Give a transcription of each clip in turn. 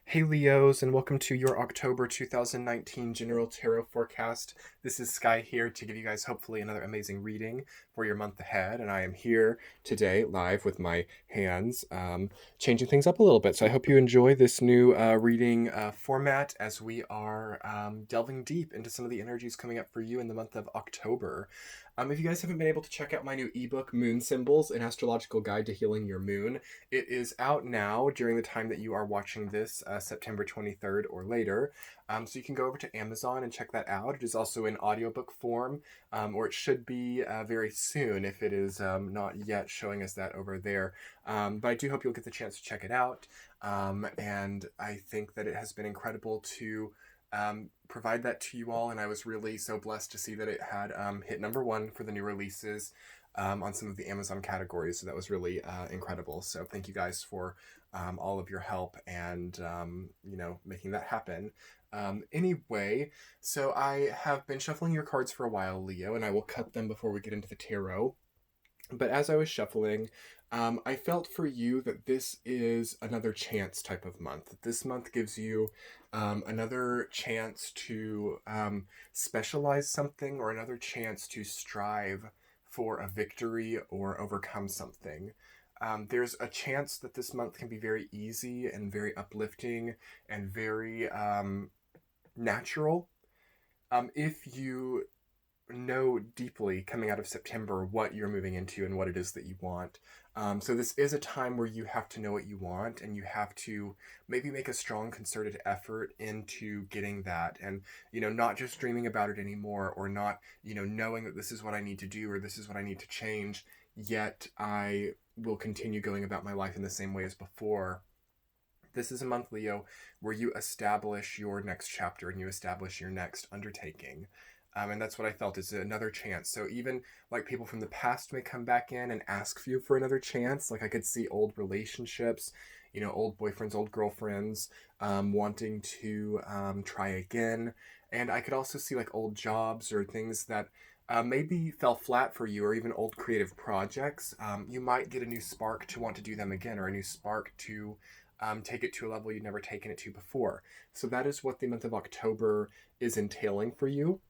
Hey Leos, and welcome to your October 2019 General Tarot Forecast. This is Sky here to give you guys hopefully another amazing reading for your month ahead. And I am here today live with my hands, changing things up a little bit. So I hope you enjoy this new reading format as we are delving deep into some of the energies coming up for you in the month of October. If you guys haven't been able to check out my new ebook, Moon Symbols, an Astrological Guide to Healing Your Moon, it is out now during the time that you are watching this, September 23rd or later. So you can go over to Amazon and check that out. It is also in audiobook form, or it should be very soon if it is not yet showing us that over there. But I do hope you'll get the chance to check it out. And I think that it has been incredible to provide that to you all, and I was really so blessed to see that it had hit number one for the new releases on some of the Amazon categories. So that was really incredible. So thank you guys for all of your help and making that happen. Anyway, so I have been shuffling your cards for a while, Leo, and I will cut them before we get into the tarot. But as I was shuffling, I felt for you that this is another chance type of month. This month gives you another chance to specialize something, or another chance to strive for a victory or overcome something. There's a chance that this month can be very easy and very uplifting and very natural. If you know deeply coming out of September what you're moving into and what it is that you want. So this is a time where you have to know what you want, and you have to maybe make a strong concerted effort into getting that, and not just dreaming about it anymore, or not knowing that this is what I need to do or this is what I need to change, yet I will continue going about my life in the same way as before. This is a month, Leo, where you establish your next chapter and you establish your next undertaking. And that's what I felt is another chance. So even like people from the past may come back in and ask you for another chance. Like I could see old relationships, old boyfriends, old girlfriends, wanting to try again. And I could also see like old jobs or things that maybe fell flat for you, or even old creative projects. You might get a new spark to want to do them again, or a new spark to take it to a level you'd never taken it to before. So that is what the month of October is entailing for you.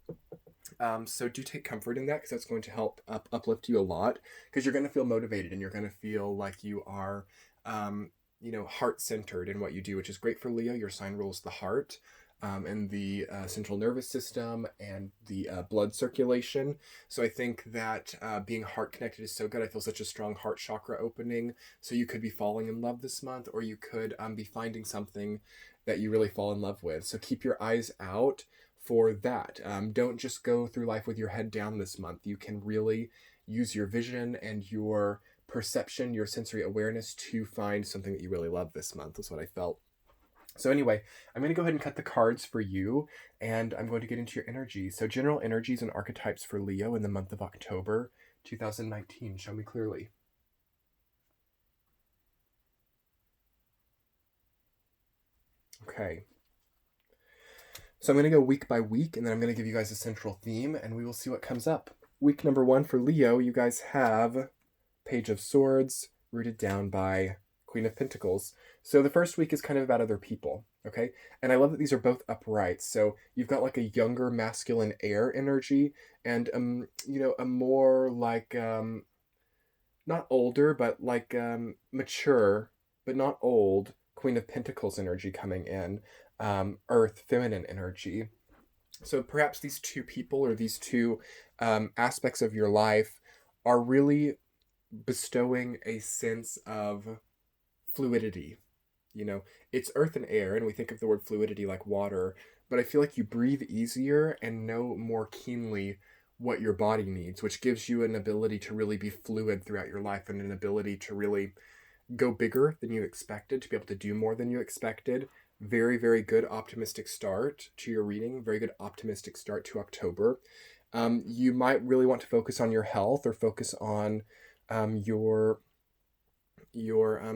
So do take comfort in that, because that's going to help uplift you a lot, because you're going to feel motivated and you're going to feel like you are, heart-centered in what you do, which is great for Leo. Your sign rules the heart. And the central nervous system and the blood circulation. So I think that being heart connected is so good. I feel such a strong heart chakra opening. So you could be falling in love this month, or you could be finding something that you really fall in love with. So keep your eyes out for that. Don't just go through life with your head down this month. You can really use your vision and your perception, your sensory awareness to find something that you really love this month. That's what I felt. So anyway, I'm going to go ahead and cut the cards for you, and I'm going to get into your energy. So general energies and archetypes for Leo in the month of October 2019. Show me clearly. Okay. So I'm going to go week by week, and then I'm going to give you guys a central theme, and we will see what comes up. Week number 1 for Leo, you guys have Page of Swords, rooted down by Queen of Pentacles. So the first week is kind of about other people, okay? And I love that these are both upright. So you've got like a younger masculine air energy, and a more like not older, but like mature, but not old Queen of Pentacles energy coming in. Earth feminine energy. So perhaps these two people, or these two aspects of your life, are really bestowing a sense of fluidity. It's earth and air, and we think of the word fluidity like water, but I feel like you breathe easier and know more keenly what your body needs, which gives you an ability to really be fluid throughout your life, and an ability to really go bigger than you expected, to be able to do more than you expected. Very, very good optimistic start to your reading. Very good optimistic start to October. You might really want to focus on your health, or focus on your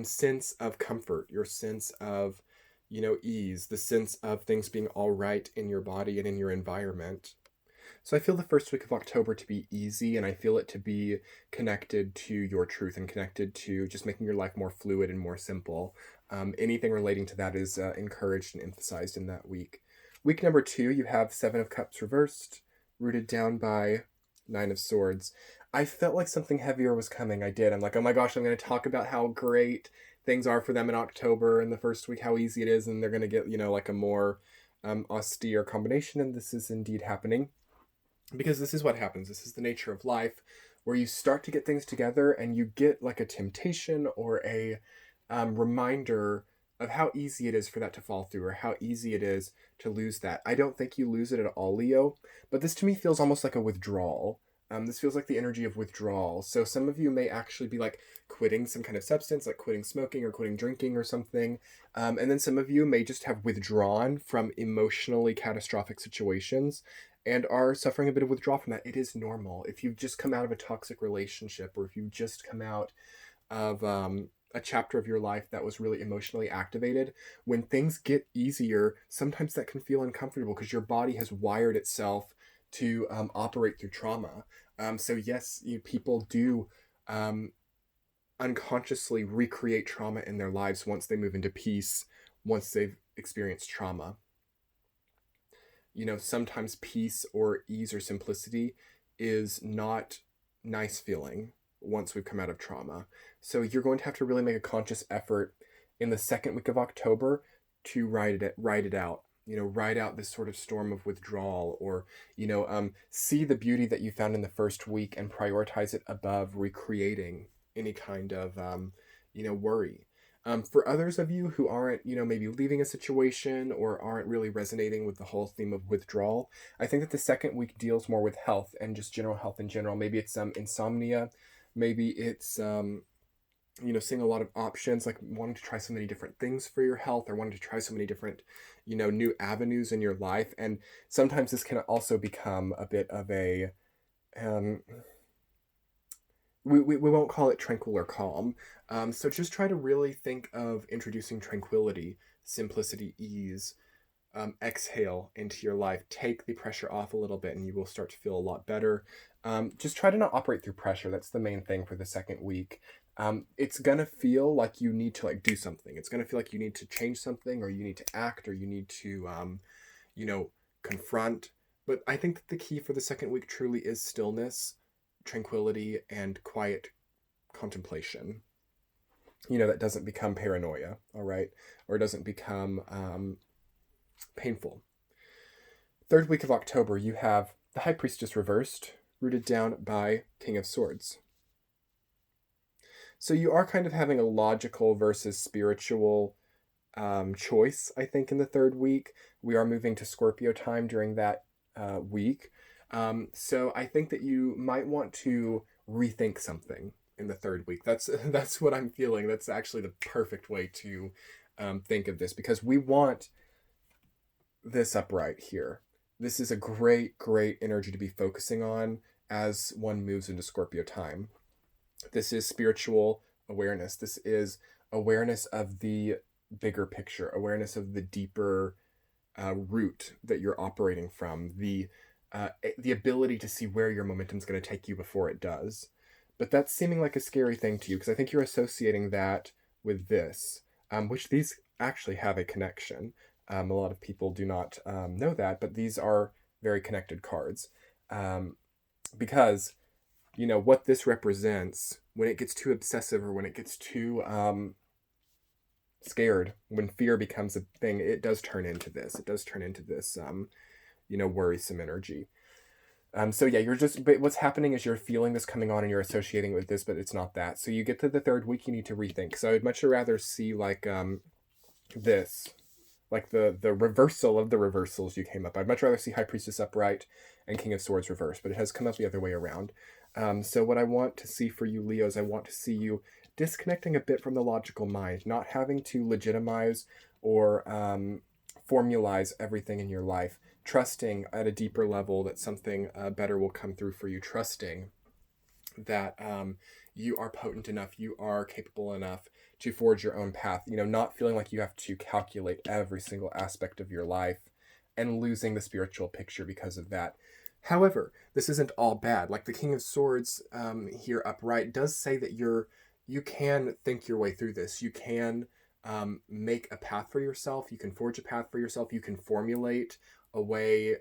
sense of comfort, your sense of ease, the sense of things being all right in your body and in your environment. So I feel the first week of October to be easy, and I feel it to be connected to your truth and connected to just making your life more fluid and more simple. anything relating to that is encouraged and emphasized in that week. Week number 2, you have Seven of Cups reversed, rooted down by Nine of Swords. I felt like something heavier was coming. I did. I'm like, oh my gosh, I'm going to talk about how great things are for them in October in the first week, how easy it is, and they're going to get, like a more austere combination, and this is indeed happening. Because this is what happens. This is the nature of life, where you start to get things together and you get like a temptation or a reminder of how easy it is for that to fall through, or how easy it is to lose that. I don't think you lose it at all, Leo, but this to me feels almost like a withdrawal. This feels like the energy of withdrawal. So some of you may actually be like quitting some kind of substance, like quitting smoking or quitting drinking or something. And then some of you may just have withdrawn from emotionally catastrophic situations and are suffering a bit of withdrawal from that. It is normal. If you've just come out of a toxic relationship, or if you've just come out of a chapter of your life that was really emotionally activated, when things get easier, sometimes that can feel uncomfortable because your body has wired itself to operate through trauma. So yes, people do unconsciously recreate trauma in their lives once they move into peace, once they've experienced trauma. Sometimes peace or ease or simplicity is not nice feeling once we've come out of trauma. So you're going to have to really make a conscious effort in the second week of October to ride it out. Ride out this sort of storm of withdrawal, or, see the beauty that you found in the first week and prioritize it above recreating any kind of, worry. For others of you who aren't, maybe leaving a situation or aren't really resonating with the whole theme of withdrawal, I think that the second week deals more with health and just general health in general. Maybe it's insomnia. Maybe it's, seeing a lot of options, like wanting to try so many different things for your health, or wanting to try so many different, new avenues in your life. And sometimes this can also become a bit of a, we won't call it tranquil or calm. So just try to really think of introducing tranquility, simplicity, ease, exhale into your life. Take the pressure off a little bit and you will start to feel a lot better. Just try to not operate through pressure. That's the main thing for the second week. It's gonna feel like you need to do something. It's gonna feel like you need to change something, or you need to act, or you need to, confront. But I think that the key for the second week truly is stillness, tranquility, and quiet contemplation. That doesn't become paranoia, all right? Or doesn't become painful. Third week of October, you have the High Priestess reversed, rooted down by King of Swords. So you are kind of having a logical versus spiritual choice, I think, in the third week. We are moving to Scorpio time during that week. So I think that you might want to rethink something in the third week. That's what I'm feeling. That's actually the perfect way to think of this, because we want this upright here. This is a great, great energy to be focusing on as one moves into Scorpio time. This is spiritual awareness. This is awareness of the bigger picture, awareness of the deeper root that you're operating from, the ability to see where your momentum is going to take you before it does. But that's seeming like a scary thing to you, because I think you're associating that with this, which these actually have a connection. A lot of people do not know that, but these are very connected cards. Because what this represents, when it gets too obsessive, or when it gets too scared, when fear becomes a thing, it does turn into this. It does turn into this, worrisome energy. So yeah, but what's happening is you're feeling this coming on and you're associating it with this, but it's not that. So you get to the third week, you need to rethink. So I'd much rather see this, like the reversal of the reversals you came up. I'd much rather see High Priestess upright and King of Swords reversed, but it has come up the other way around. So what I want to see for you, Leo, is I want to see you disconnecting a bit from the logical mind, not having to legitimize or formalize everything in your life, trusting at a deeper level that something better will come through for you, trusting that you are potent enough, you are capable enough to forge your own path, not feeling like you have to calculate every single aspect of your life and losing the spiritual picture because of that. However, this isn't all bad. Like the King of Swords here upright does say that you can think your way through this. You can make a path for yourself. You can forge a path for yourself. You can formulate a way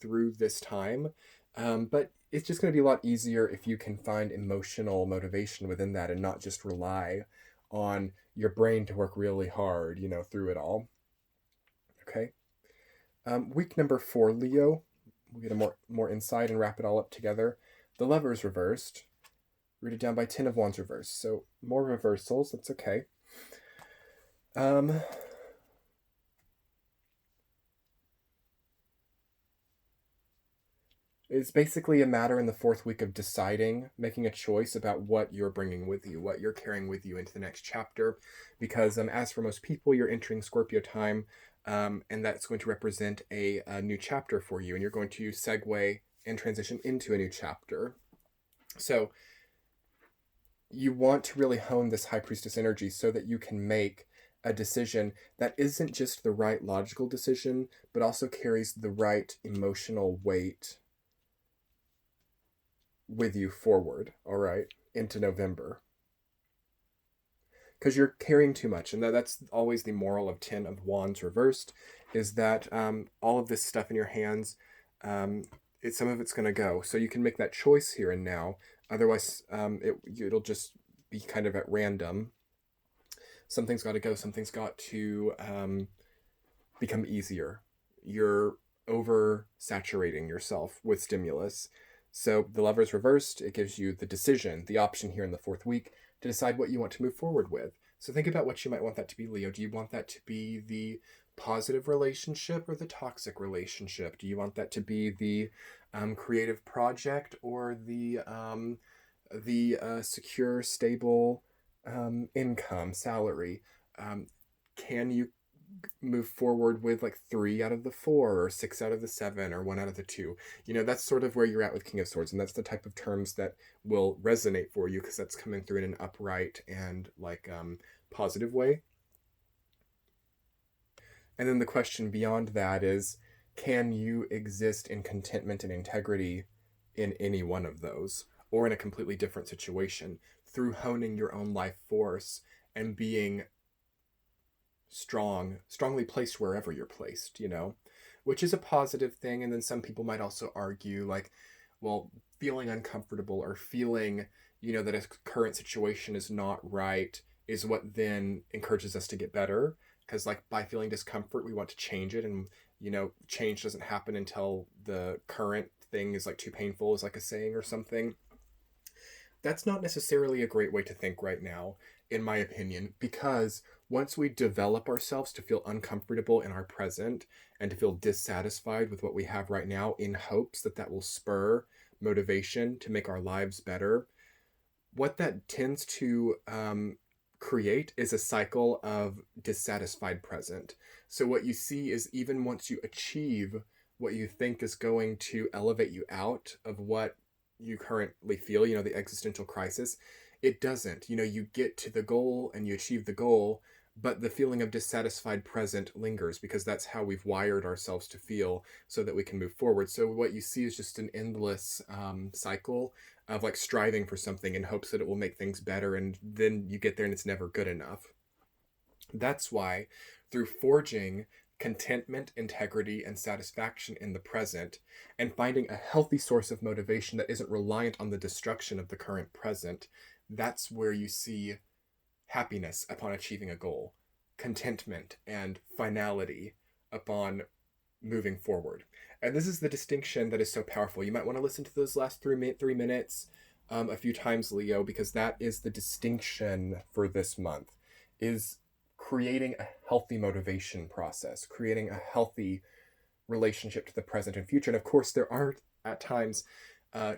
through this time. But it's just going to be a lot easier if you can find emotional motivation within that and not just rely on your brain to work really hard, through it all. Okay. Week number 4, Leo. We'll get a more insight and wrap it all up together. The Lovers reversed, rooted down by 10 of Wands reversed. So more reversals. That's okay. It's basically a matter in the 4th week of deciding, making a choice about what you're bringing with you, what you're carrying with you into the next chapter. Because as for most people, you're entering Scorpio time, and that's going to represent a new chapter for you, and you're going to segue and transition into a new chapter. So you want to really hone this High Priestess energy so that you can make a decision that isn't just the right logical decision, but also carries the right emotional weight with you forward, all right, into November. Because you're carrying too much, and that's always the moral of 10 of Wands reversed, is that all of this stuff in your hands, some of it's going to go. So you can make that choice here and now. Otherwise, it'll just be kind of at random. Something's got to go. Something's got to become easier. You're oversaturating yourself with stimulus. So the Lovers reversed, it gives you the decision, the option here in the 4th week to decide what you want to move forward with. So think about what you might want that to be, Leo. Do you want that to be the positive relationship or the toxic relationship? Do you want that to be the creative project or the secure, stable income, salary? Can you move forward with like 3 out of the 4 or 6 out of the 7 or 1 out of the 2? That's sort of where you're at with King of Swords, and that's the type of terms that will resonate for you because that's coming through in an upright and like positive way. And then the question beyond that is, can you exist in contentment and integrity in any one of those or in a completely different situation through honing your own life force and being strongly placed wherever you're placed, which is a positive thing. And then some people might also argue like, well, feeling uncomfortable or feeling, that a current situation is not right is what then encourages us to get better. Because like by feeling discomfort, we want to change it. And, change doesn't happen until the current thing is like too painful, is like a saying or something. That's not necessarily a great way to think right now, in my opinion, because once we develop ourselves to feel uncomfortable in our present and to feel dissatisfied with what we have right now in hopes that will spur motivation to make our lives better, what that tends to create is a cycle of dissatisfied present. So what you see is even once you achieve what you think is going to elevate you out of what you currently feel, the existential crisis, it doesn't. You get to the goal and you achieve the goal, but the feeling of dissatisfied present lingers because that's how we've wired ourselves to feel so that we can move forward. So what you see is just an endless cycle of like striving for something in hopes that it will make things better, and then you get there and it's never good enough. That's why through forging contentment, integrity, and satisfaction in the present, and finding a healthy source of motivation that isn't reliant on the destruction of the current present, that's where you see happiness upon achieving a goal, contentment and finality upon moving forward. And this is the distinction that is so powerful. You might want to listen to those last 3 minutes a few times, Leo, because that is the distinction for this month, is creating a healthy motivation process, creating a healthy relationship to the present and future. And of course, there are at times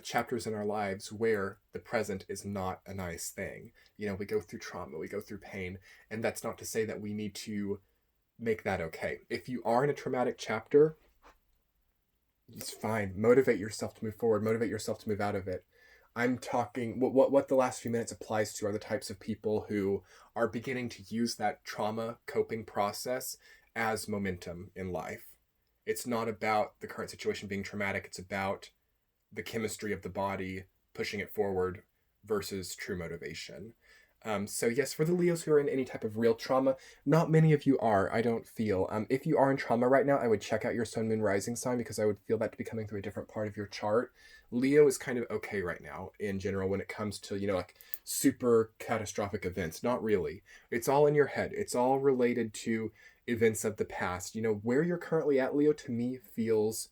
chapters in our lives where the present is not a nice thing. We go through trauma, we go through pain, and that's not to say that we need to make that okay. If you are in a traumatic chapter, it's fine. Motivate yourself to move forward, motivate yourself to move out of it. I'm talking, what the last few minutes applies to are the types of people who are beginning to use that trauma coping process as momentum in life. It's not about the current situation being traumatic. It's about the chemistry of the body pushing it forward versus true motivation. So yes, for the Leos who are in any type of real trauma, not many of you are, I don't feel. If you are in trauma right now, I would check out your sun, moon, rising sign, because I would feel that to be coming through a different part of your chart. Leo is kind of okay right now in general when it comes to, like super catastrophic events. Not really. It's all in your head. It's all related to events of the past. Where you're currently at, Leo, to me feels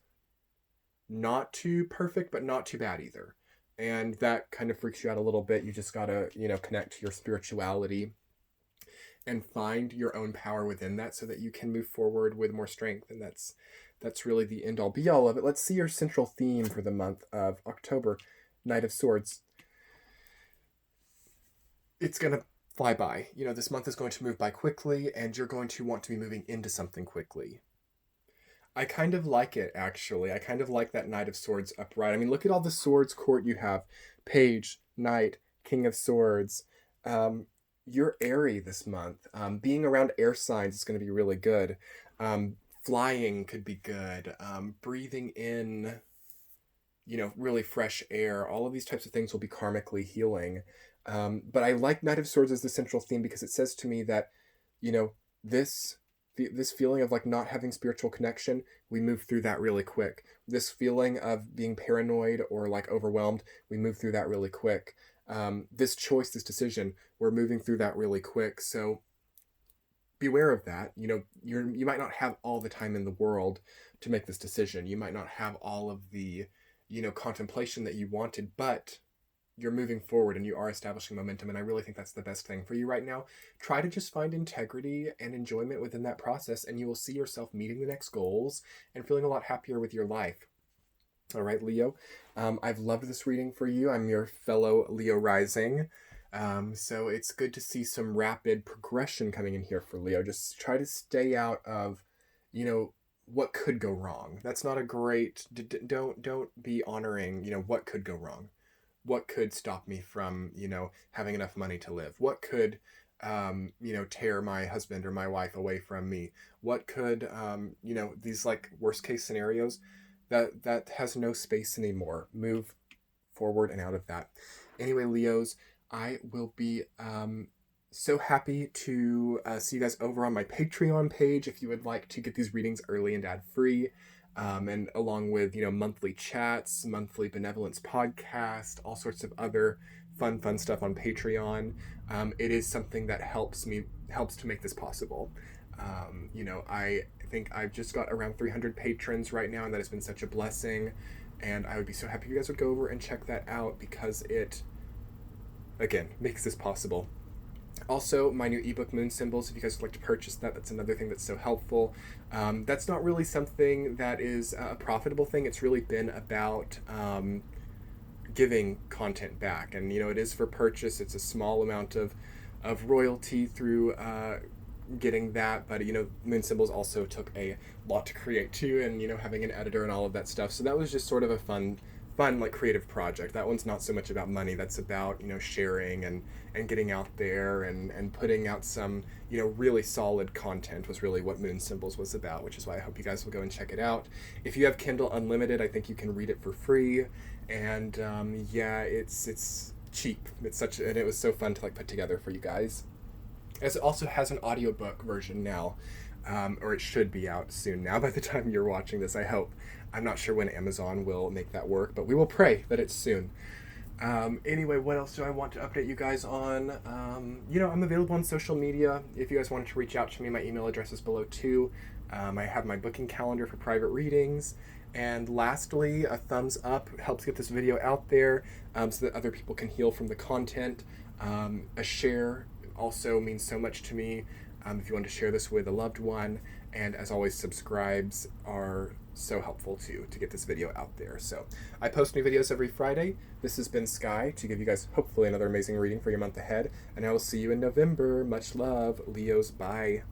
not too perfect, but not too bad either. And that kind of freaks you out a little bit. You just gotta, connect to your spirituality and find your own power within that so that you can move forward with more strength. And that's really the end all be all of it. Let's see your central theme for the month of October, Knight of Swords. It's gonna fly by. This month is going to move by quickly, and you're going to want to be moving into something quickly. I kind of like it, actually. I kind of like that Knight of Swords upright. I mean, look at all the swords court you have. Page, Knight, King of Swords. You're airy this month. Being around air signs is going to be really good. Flying could be good. Breathing in, really fresh air. All of these types of things will be karmically healing. But I like Knight of Swords as the central theme because it says to me that, this feeling of like not having spiritual connection, we move through that really quick. This feeling of being paranoid or like overwhelmed, we move through that really quick. This choice, this decision, we're moving through that really quick. So beware of that. You might not have all the time in the world to make this decision. You might not have all of the, contemplation that you wanted, but you're moving forward and you are establishing momentum, and I really think that's the best thing for you right now. Try to just find integrity and enjoyment within that process, and you will see yourself meeting the next goals and feeling a lot happier with your life. All right, Leo, I've loved this reading for you. I'm your fellow Leo rising, so it's good to see some rapid progression coming in here for Leo. Just try to stay out of, what could go wrong. That's not a great, don't be honoring, what could go wrong. What could stop me from, having enough money to live? What could, tear my husband or my wife away from me? What could, these like worst case scenarios, that has no space anymore. Move forward and out of that. Anyway, Leos, I will be so happy to see you guys over on my Patreon page if you would like to get these readings early and ad-free. And along with, monthly chats, monthly Benevolence Podcast, all sorts of other fun stuff on Patreon. It is something that helps to make this possible. I think I've just got around 300 patrons right now, and that has been such a blessing. And I would be so happy if you guys would go over and check that out because it, again, makes this possible. Also, my new ebook, Moon Symbols, if you guys would like to purchase that, that's another thing that's so helpful. That's not really something that is a profitable thing. It's really been about giving content back. And, it is for purchase. It's a small amount of royalty through getting that. But, Moon Symbols also took a lot to create too, and, having an editor and all of that stuff. So that was just sort of a fun like creative project. That one's not so much about money. That's about, sharing and getting out there and putting out some, really solid content was really what Moon Symbols was about, which is why I hope you guys will go and check it out. If you have Kindle Unlimited, I think you can read it for free. And it's cheap. And it was so fun to like put together for you guys. As it also has an audiobook version now. Or it should be out soon now by the time you're watching this, I hope. I'm not sure when Amazon will make that work, but we will pray that it's soon. Anyway, what else do I want to update you guys on? I'm available on social media. If you guys wanted to reach out to me, my email address is below too. I have my booking calendar for private readings. And lastly, a thumbs up helps get this video out there so that other people can heal from the content. A share also means so much to me. If you want to share this with a loved one, and as always, subscribes are so helpful too to get this video out there. So I post new videos every Friday. This has been Sky to give you guys hopefully another amazing reading for your month ahead, and I will see you in November. Much love, Leos. Bye.